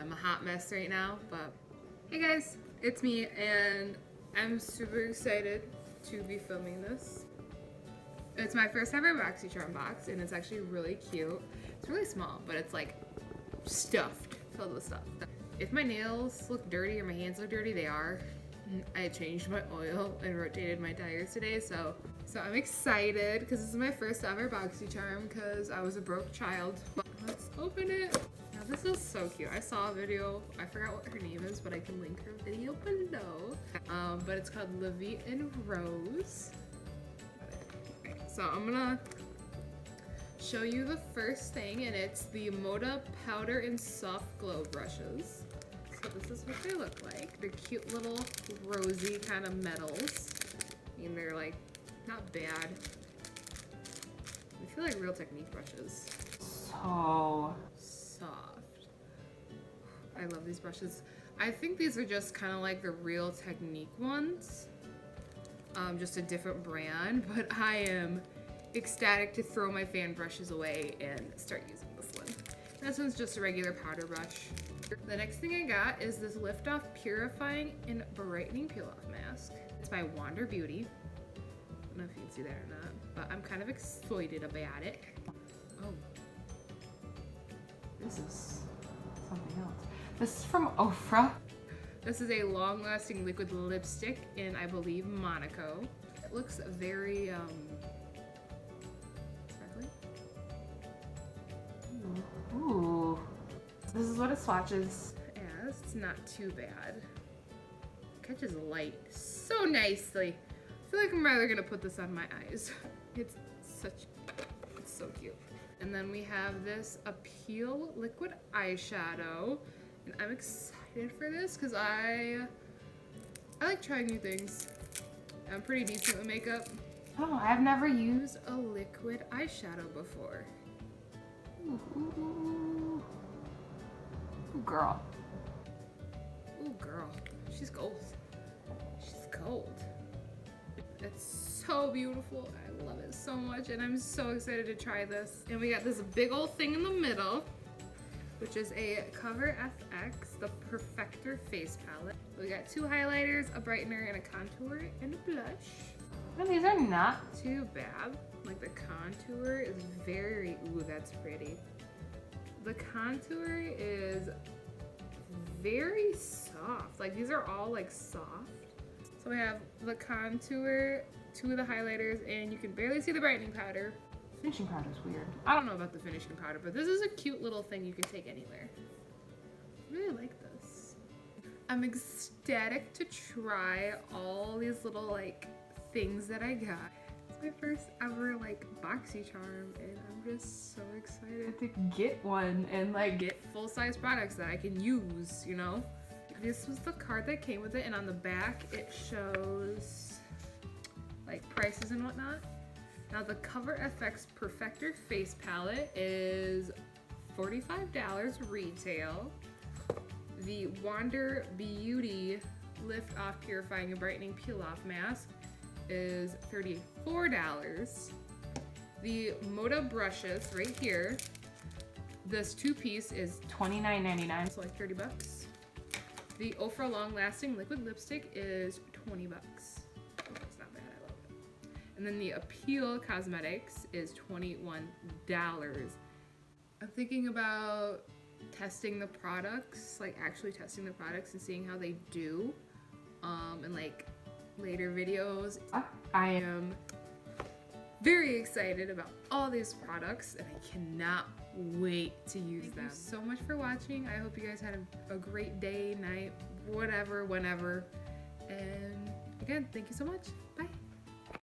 I'm a hot mess right now, but hey guys, it's me, and I'm super excited to be filming this. It's my first ever BoxyCharm box, and it's actually really cute. It's really small, but it's like stuffed, filled with stuff. If my nails look dirty or my hands look dirty, they are. I changed my oil and rotated my tires today, so I'm excited because this is my first ever BoxyCharm because I was a broke child. Let's open it. Now this is so cute. I saw a video, I forgot what her name is, but I can link her video below. But it's called Livy and Rose. So I'm gonna show you the first thing, and it's the Moda Powder and Soft Glow brushes. So this is what they look like. They're cute little rosy kind of metals. I mean, they're like not bad. They feel like Real Technique brushes. So soft. I love these brushes. I think these are just kind of like the Real Technique ones. Just a different brand, but I am ecstatic to throw my fan brushes away and start using this one. This one's just a regular powder brush. The next thing I got is this Lift Off Purifying and Brightening Peel Off Mask. It's by Wander Beauty. I don't know if you can see that or not, but I'm kind of excited about it. Oh, this is something else. This is from Ofra. This is a long-lasting liquid lipstick in, I believe, Monaco. It looks very, sparkly. Ooh. This is what it swatches as. It's not too bad. It catches light so nicely. I feel like I'm rather gonna put this on my eyes. It's so cute. And then we have this Appeal Liquid Eyeshadow. And I'm excited for this because I like trying new things. I'm pretty decent with makeup. Oh, I've never used a liquid eyeshadow before. Ooh, ooh, ooh. Ooh, girl. Ooh, girl. She's gold. She's gold. It's so beautiful. I love it so much, and I'm so excited to try this. And we got this big old thing in the middle, which is a Cover FX, the Perfector Face Palette. We got 2 highlighters, a brightener, and a contour, and a blush. And these are not too bad. Like the contour is very, ooh, that's pretty. The contour is very soft. Like these are all like soft. So we have the contour, 2 of the highlighters, and you can barely see the brightening powder. Finishing powder is weird. I don't know about the finishing powder, but this is a cute little thing you can take anywhere. I really like this. I'm ecstatic to try all these little like things that I got. It's my first ever like BoxyCharm, and I'm just so excited to get one and like get full-size products that I can use, you know? This was the card that came with it, and on the back it shows like prices and whatnot. Now the Cover FX Perfector Face Palette is $45 retail. The Wander Beauty Lift Off Purifying and Brightening Peel Off Mask is $34. The Moda brushes right here, this 2-piece is $29.99, so like 30 bucks. The Ofra Long Lasting Liquid Lipstick is 20 bucks. It's not bad, I love it. And then the Appeal Cosmetics is $21. I'm thinking about testing the products, like actually testing the products and seeing how they do in like later videos. I am very excited about all these products, and I cannot wait to use them. Thank you so much for watching. I hope you guys had a great day, night, whatever, whenever. And again, thank you so much.